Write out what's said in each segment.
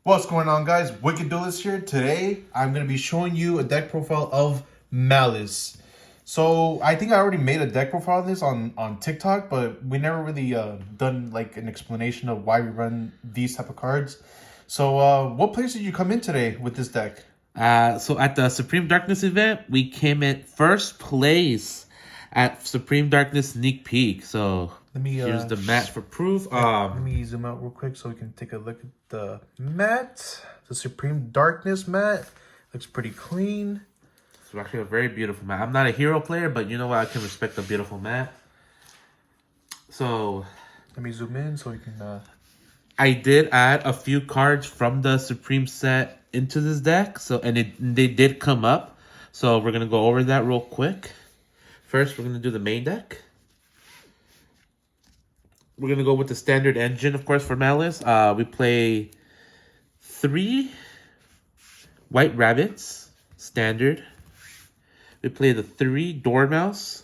What's going on, guys? Wicked Duelist here. Today, I'm going to be showing you a deck profile of Malice. So, I think I already made a deck profile of this on TikTok, but we never really done like an explanation of why we run these type of cards. So, what place did you come in today with this deck? So at the Supreme Darkness event, we came in first place at Supreme Darkness Sneak Peek. So Let me here's the mat for proof. let me zoom out real quick so we can take a look at the mat. The Supreme Darkness mat looks pretty clean. It's actually a very beautiful mat. I'm not a hero player, but you know what? I can respect a beautiful mat. So Let me zoom in so we can. I did add a few cards from the Supreme set into this deck. They did come up. So we're gonna go over that real quick. First, we're gonna do the main deck. We're going to go with the standard engine, of course, for Malice. We play 3 White Rabbits, standard. We play the 3 Dormouse.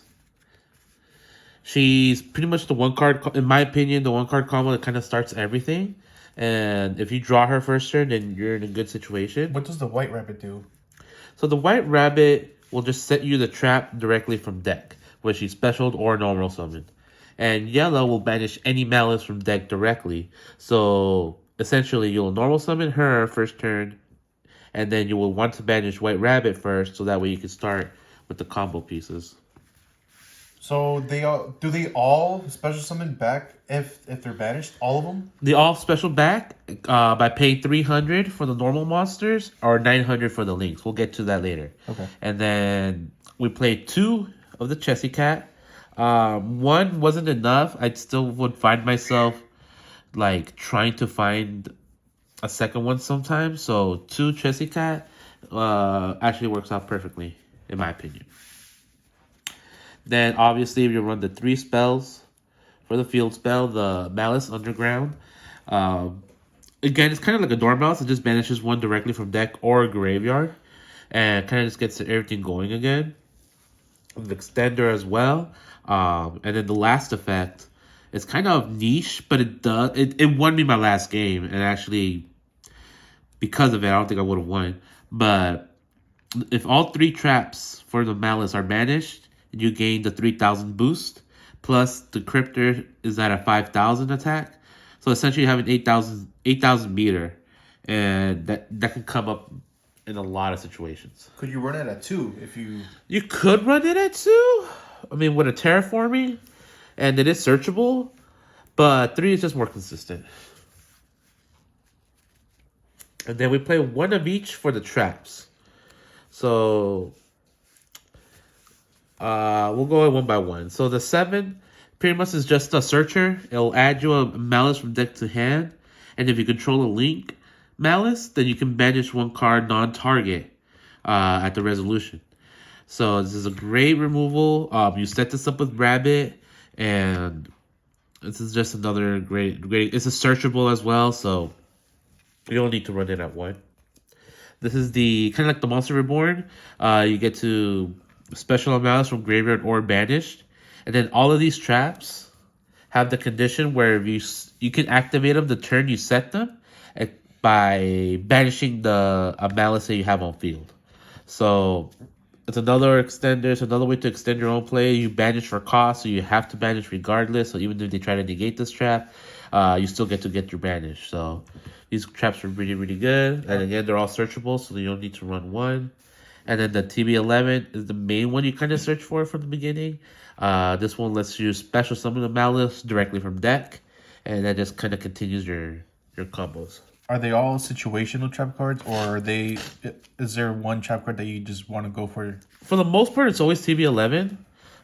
She's pretty much the one card, in my opinion, the one card combo that kind of starts everything. And if you draw her first turn, then you're in a good situation. What does the White Rabbit do? So the White Rabbit will just set you the trap directly from deck, whether she's specialed or normal summoned. And yellow will banish any Malice from deck directly. So essentially, you'll normal summon her first turn, and then you will want to banish White Rabbit first, so that way you can start with the combo pieces. So they all special summon back if they're banished? All of them? They all special back by paying 300 for the normal monsters or 900 for the links. We'll get to that later. Okay. And then we played 2 of the Chessy Cat. One wasn't enough. I still would find myself like trying to find a second one sometimes. So 2 Chessy Cat actually works out perfectly, in my opinion. Then obviously if you run the 3 spells for the field spell, the Malice Underground. Um, Again, it's kind of like a Dormouse. It just banishes one directly from deck or graveyard. And kind of just gets everything going again. The extender as well. And then the last effect is kind of niche, but it won me my last game. And actually, because of it, I don't think I would have won. But if all 3 traps for the Malice are banished, you gain the 3,000 boost. Plus, the Cryptor is at a 5,000 attack. So essentially, you have an 8,000 meter. And that can come up in a lot of situations. Could you run it at 2 if you... You could run it at 2. I mean, with a terraforming, and it is searchable, but 3 is just more consistent. And then we play 1 of each for the traps. So we'll go one by one. So the 7 pretty much is just a searcher. It'll add you a Malice from deck to hand, and if you control a link Malice, then you can banish 1 card non-target at the resolution. So this is a great removal. You set this up with Rabbit, and this is just another great. It's a searchable as well, so you don't need to run it at 1. This is the kind of like the Monster Reborn. You get to special Malice from graveyard or banished, and then all of these traps have the condition where you can activate them the turn you set them by banishing the Malice that you have on field. So it's another extender. It's another way to extend your own play. You banish for cost, so you have to banish regardless. So even if they try to negate this trap, you still get to get your banish. So these traps are really, really good. And again, they're all searchable, so you don't need to run 1. And then the TB11 is the main one you kind of search for from the beginning. This one lets you special summon the Malice directly from deck, and that just kind of continues your combos. Are they all situational trap cards, or are they... Is there one trap card that you just want to go for? For the most part, it's always TB11,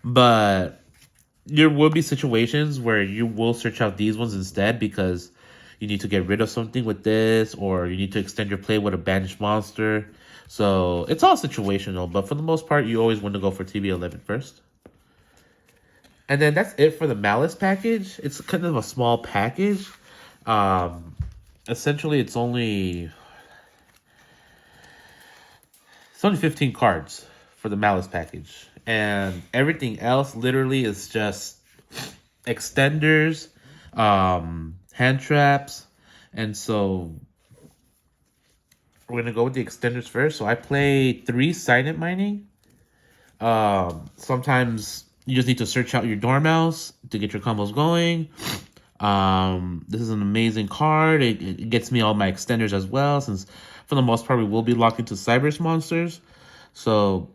but there will be situations where you will search out these ones instead because you need to get rid of something with this, or you need to extend your play with a banished monster. So it's all situational, but for the most part, you always want to go for TB11 first. And then that's it for the Malice package. It's kind of a small package. Essentially, it's only 15 cards for the Malice package. And everything else literally is just extenders, hand traps. And so we're gonna go with the extenders first. So I play 3 silent mining. Sometimes you just need to search out your dormouse to get your combos going. This is an amazing card. It gets me all my extenders as well, since for the most part we will be locked into Cybers monsters. So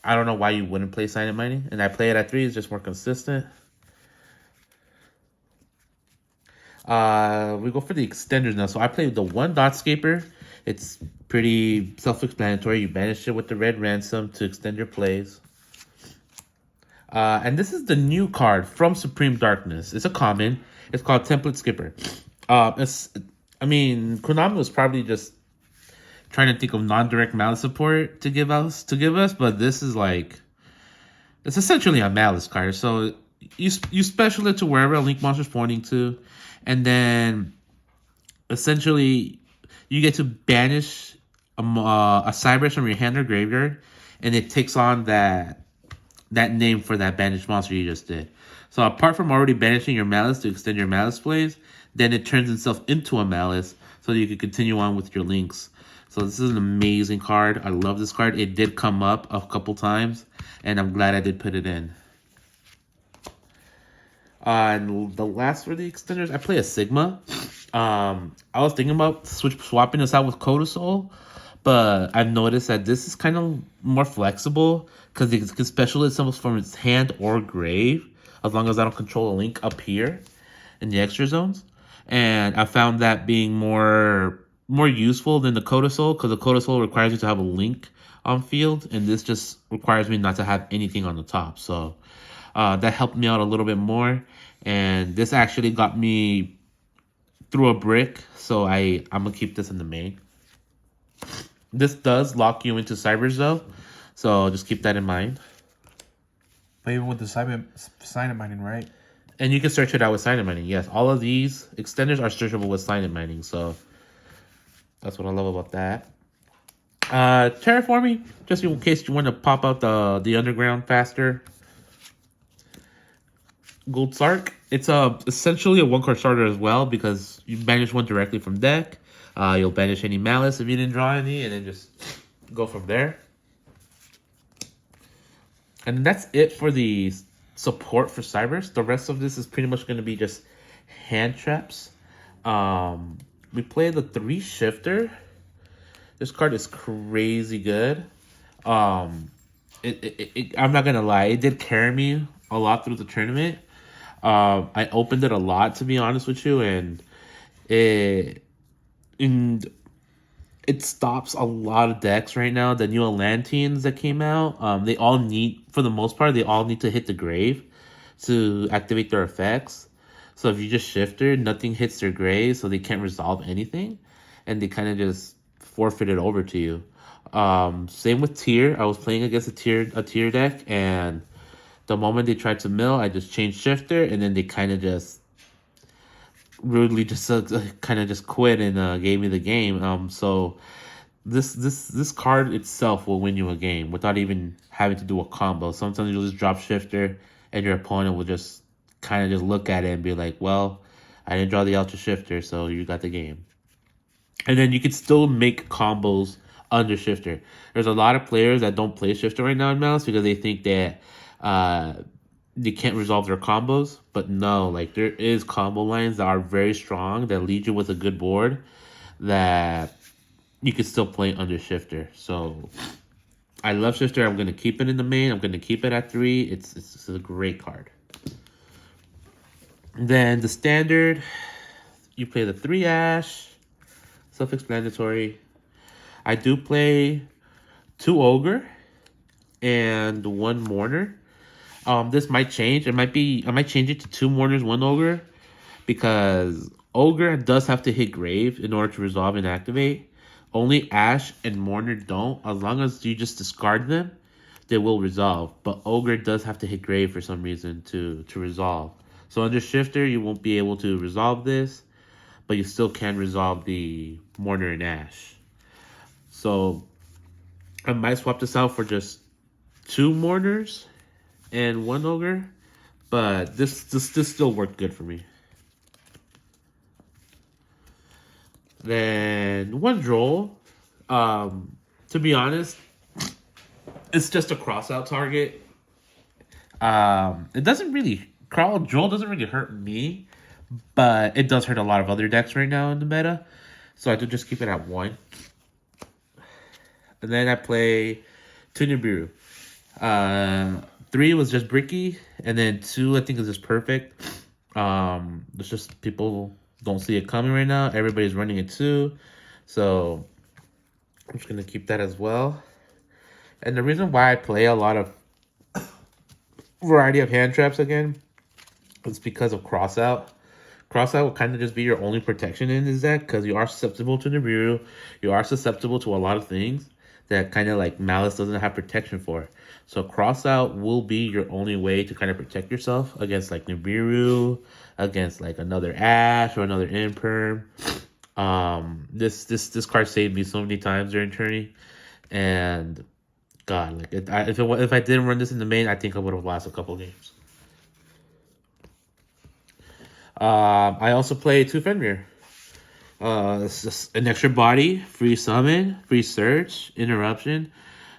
I don't know why you wouldn't play silent mining. And I play it at 3, it's just more consistent. We go for the extenders now. So I play the 1 Dotscaper. It's pretty self-explanatory. You banish it with the red ransom to extend your plays. And this is the new card from Supreme Darkness. It's a common. It's called Template Skipper. Konami was probably just trying to think of non-direct Malice support to give us, but this is like, it's essentially a Malice card. So you special it to wherever a Link monster is pointing to, and then essentially you get to banish a Cybers from your hand or graveyard, and it takes on that name for that banished monster you just did. So apart from already banishing your Malice to extend your Malice plays, then it turns itself into a Malice so you can continue on with your links. So this is an amazing card. I love this card. It did come up a couple times, and I'm glad I did put it in. And the last for the extenders, I play a Sigma. I was thinking about swapping this out with Codasol, but I've noticed that this is kind of more flexible because it can special it some from its hand or grave, as long as I don't control a link up here in the extra zones. And I found that being more useful than the Codasol, because the Codasol requires you to have a link on field, and this just requires me not to have anything on the top. So that helped me out a little bit more, and this actually got me through a brick, so I'm gonna keep this in the main. This does lock you into Cybers though, so just keep that in mind. But even with the silent mining, right? And you can search it out with silent mining. Yes, all of these extenders are searchable with silent mining, so that's what I love about that. Terraforming, just in case you want to pop out the underground faster. Gold Sark, it's essentially a 1-card starter as well, because you banish one directly from deck. You'll banish any Malice if you didn't draw any, and then just go from there. And that's it for the support for Cybers. The rest of this is pretty much going to be just hand traps. We play the 3 Shifter. This card is crazy good. I'm not going to lie, it did carry me a lot through the tournament. I opened it a lot, to be honest with you, and it stops a lot of decks right now. The new Atlanteans that came out, they all need, for the most part, they all need to hit the grave to activate their effects. So if you just Shifter, nothing hits their grave, so they can't resolve anything, and they kind of just forfeit it over to you. Same with Tier. I was playing against a tier deck, and the moment they tried to mill, I just changed Shifter, and then they kind of just rudely just kind of just quit and gave me the game. So this card itself will win you a game without even having to do a combo. Sometimes you'll just drop Shifter, and your opponent will just kind of just look at it and be like, well, I didn't draw the Ultra Shifter, so you got the game. And then you can still make combos under Shifter. There's a lot of players that don't play Shifter right now in Malice because they think that they can't resolve their combos. But no, like, there is combo lines that are very strong that lead you with a good board that you can still play under Shifter. So I love Shifter. I'm going to keep it in the main. I'm going to keep it at 3. It's a great card. Then the standard, you play the 3 Ash. Self-explanatory. I do play 2 Ogre and 1 Mourner. This might change. I might change it to 2 Mourners, 1 Ogre, because Ogre does have to hit Grave in order to resolve and activate. Only Ash and Mourner don't. As long as you just discard them, they will resolve. But Ogre does have to hit Grave for some reason to resolve. So under Shifter, you won't be able to resolve this, but you still can resolve the Mourner and Ash. So I might swap this out for just 2 Mourners and 1 Ogre, but this still worked good for me. Then 1 Droll. To be honest, it's just a cross out target. It doesn't really Joel doesn't really hurt me, but it does hurt a lot of other decks right now in the meta. So I do just keep it at 1. And then I play 2 Nibiru. 3 was just bricky, and then 2 I think is just perfect. It's just people don't see it coming right now. Everybody's running it too, so I'm just gonna keep that as well. And the reason why I play a lot of variety of hand traps again is because of crossout. Crossout will kind of just be your only protection in this deck because you are susceptible to Nibiru. You are susceptible to a lot of things that kind of like Malice doesn't have protection for. So crossout will be your only way to kind of protect yourself against like Nibiru, against like another Ash or another Imperm. This card saved me so many times during tourney, and God, like if I didn't run this in the main, I think I would have lost a couple games. I also play 2 Fenrir. It's just an extra body, free summon, free search, interruption.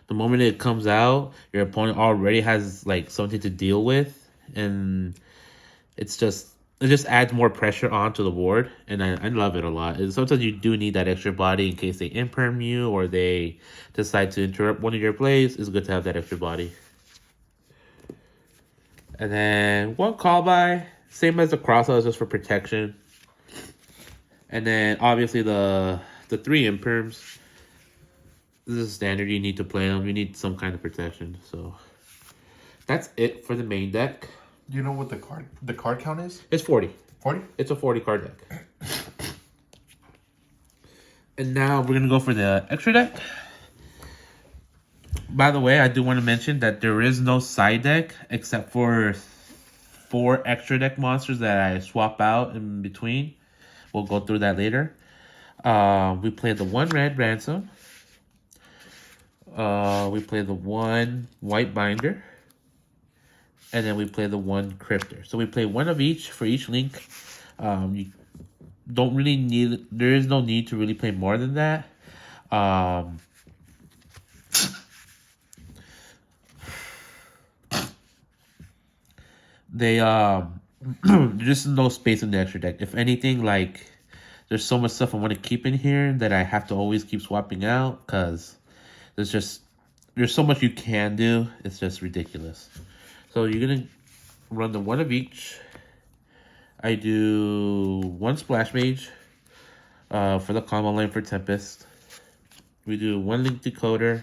The moment it comes out, your opponent already has like something to deal with, and it just adds more pressure onto the board, and I love it a lot. And sometimes you do need that extra body in case they imperm you or they decide to interrupt one of your plays. It's good to have that extra body. And then 1 call by, same as the crossout, just for protection. And then obviously the 3 imperms. This is standard. You need to play them. You need some kind of protection. So that's it for the main deck. Do you know what the card count is? It's 40. 40? It's a 40 card deck. And now we're gonna go for the extra deck. By the way, I do want to mention that there is no side deck except for 4 extra deck monsters that I swap out in between. We'll go through that later. We played the 1 red Ransom. We played the 1 white Binder. And then we play the 1 Cryptor. So we play 1 of each for each link. You don't really need... There is no need to really play more than that. There's just no space in the extra deck. If anything, like, there's so much stuff I want to keep in here that I have to always keep swapping out because there's so much you can do. It's just ridiculous. So you're gonna run the 1 of each. I do 1 Splash Mage for the combo line for Tempest. We do 1 Link Decoder.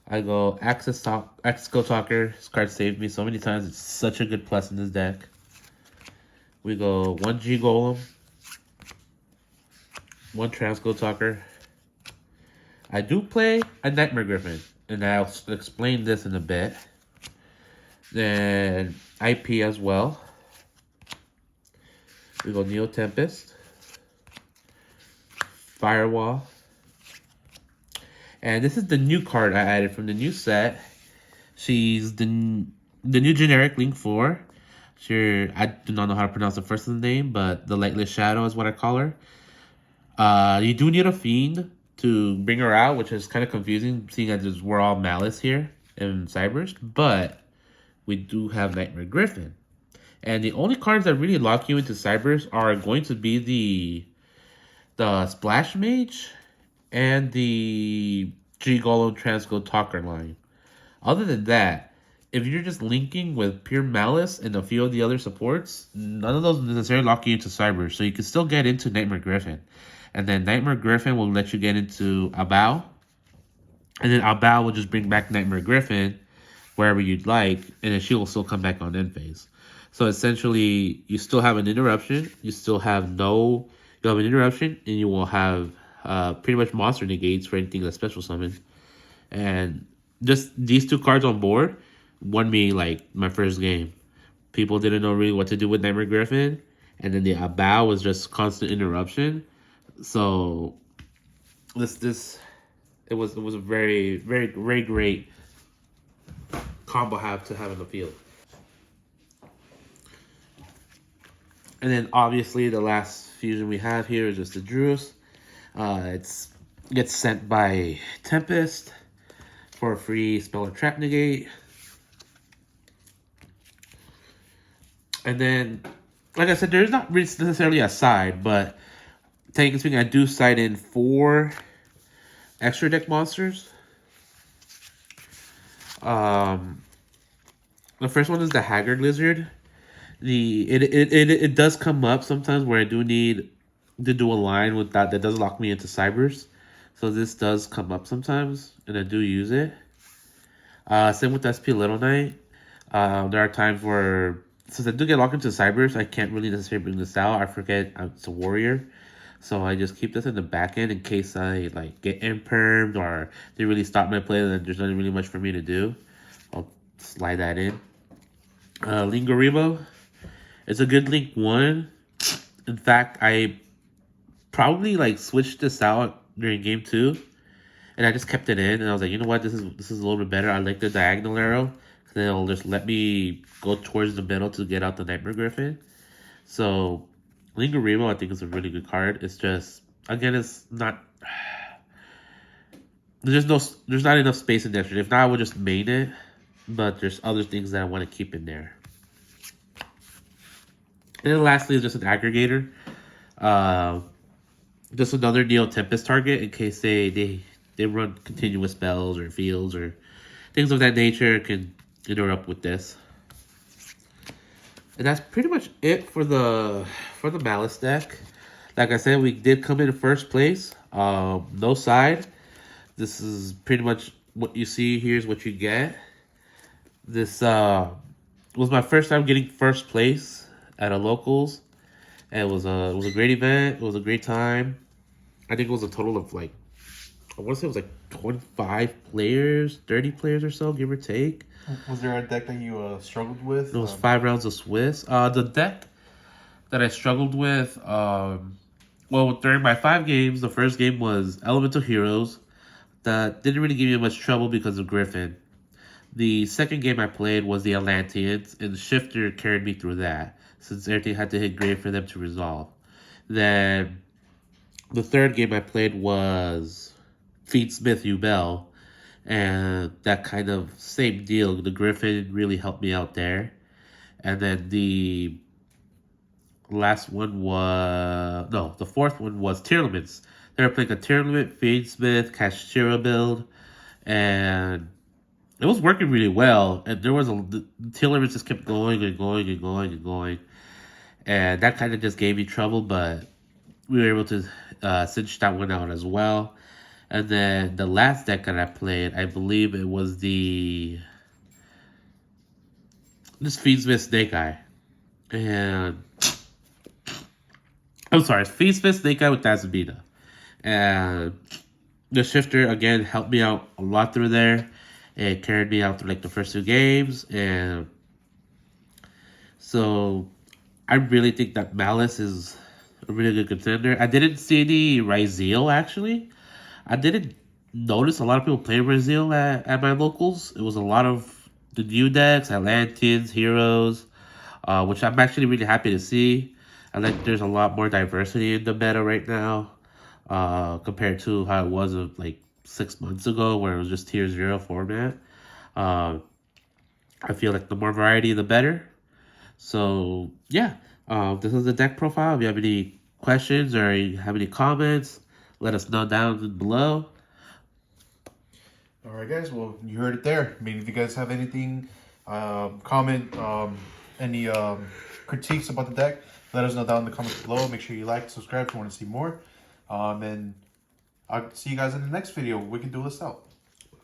I go Axco Talker. This card saved me so many times. It's such a good plus in this deck. We go 1 G Golem. 1 Transco Talker. I do play a Nightmare Griffin, and I'll explain this in a bit. Then IP as well. We go Neo Tempest. Firewall. And this is the new card I added from the new set. She's the new generic Link 4. Sure, I do not know how to pronounce the first name, but the Lightless Shadow is what I call her. You do need a Fiend to bring her out, which is kind of confusing, seeing as we're all Malice here in Cyberst. But we do have Nightmare Griffin. And the only cards that really lock you into Cyberst are going to be the Splash Mage and the G Golem Transco Talker line. Other than that, if you're just linking with pure Malice and a few of the other supports, none of those necessarily lock you into Cyberst. So you can still get into Nightmare Griffin. And then Nightmare Griffin will let you get into Abao. And then Abao will just bring back Nightmare Griffin wherever you'd like, and then she will still come back on end phase. So essentially, you still have an interruption. You have an interruption, and you will have pretty much monster negates for anything that's special summon. And just these 2 cards on board won me like my first game. People didn't know really what to do with Nightmare Griffin, and then the Abao was just constant interruption. So it was a very, very, very great combo to have in the field. And then obviously the last fusion we have here is just the Druus. It's gets sent by Tempest for a free spell or trap negate. And then, like I said, there's not really necessarily a side, but technically speaking, I do side in 4 extra deck monsters. The first one is the Haggard Lizard. It does come up sometimes where I do need to do a line with that does lock me into Cybers. So this does come up sometimes, and I do use it. Same with SP Little Knight. There are times where, since I do get locked into Cybers, I can't really necessarily bring this out. I forget it's a warrior. So I just keep this in the back end in case I like get impermed or they really stop my play and there's not really much for me to do. I'll slide that in. Lingaribo. It's a good link 1. In fact, I probably like switched this out during game 2. And I just kept it in, and I was like, you know what, this is a little bit better. I like the diagonal arrow, because then it'll just let me go towards the middle to get out the Nightmare Griffin. So, Lingaribo, I think, is a really good card. It's just, again, it's not... There's not enough space in there. If not, I would just main it, but there's other things that I want to keep in there. And then lastly is just an aggregator. Just another Neo Tempest target in case they run continuous spells or fields or things of that nature can interrupt with this. And that's pretty much it for the Malice deck. Like I said, we did come in first place. No side. This is pretty much what you see. Here's what you get. This was my first time getting first place at a locals. And it was a great event. It was a great time. I think it was a total of like, I want to say it was like 25 players, 30 players or so, give or take. Was there a deck that you struggled with? It was 5 rounds of Swiss. The deck that I struggled with, well, during my 5 games, the first game was Elemental Heroes. That didn't really give me much trouble because of Griffin. The second game I played was the Atlanteans, and the Shifter carried me through that, since everything had to hit grave for them to resolve. Then, the third game I played was Feedsmith Ubel, and that kind of same deal. The Griffin really helped me out there. And then the last one was... No, the fourth one was Tearlaments. They were playing a Tearlament, Feedsmith, Kashira build, and it was working really well. And there was the Tearlaments just kept going and going and going and going. And that kind of just gave me trouble, but we were able to cinch that one out as well. And then the last deck that I played, I believe it was this Feedsmith Snake Eye. And I'm sorry, Feedsmith Snake Eye with Azabina. And the Shifter, again, helped me out a lot through there. It carried me out through like the first 2 games. And so I really think that Malice is a really good contender. I didn't see any Ryzeal, actually. I didn't notice a lot of people playing Ryzeal at my locals. It was a lot of the new decks, Atlanteans, Heroes, which I'm actually really happy to see. I think there's a lot more diversity in the meta right now, compared to how it was like 6 months ago, where it was just tier 0 format. I feel like the more variety, the better. So, yeah. This is the deck profile. If you have any questions or you have any comments, let us know down below. All right, guys. Well, you heard it there. I mean, if you guys have anything, comment, any critiques about the deck, let us know down in the comments below. Make sure you like, subscribe if you want to see more. And I'll see you guys in the next video. We can do this out.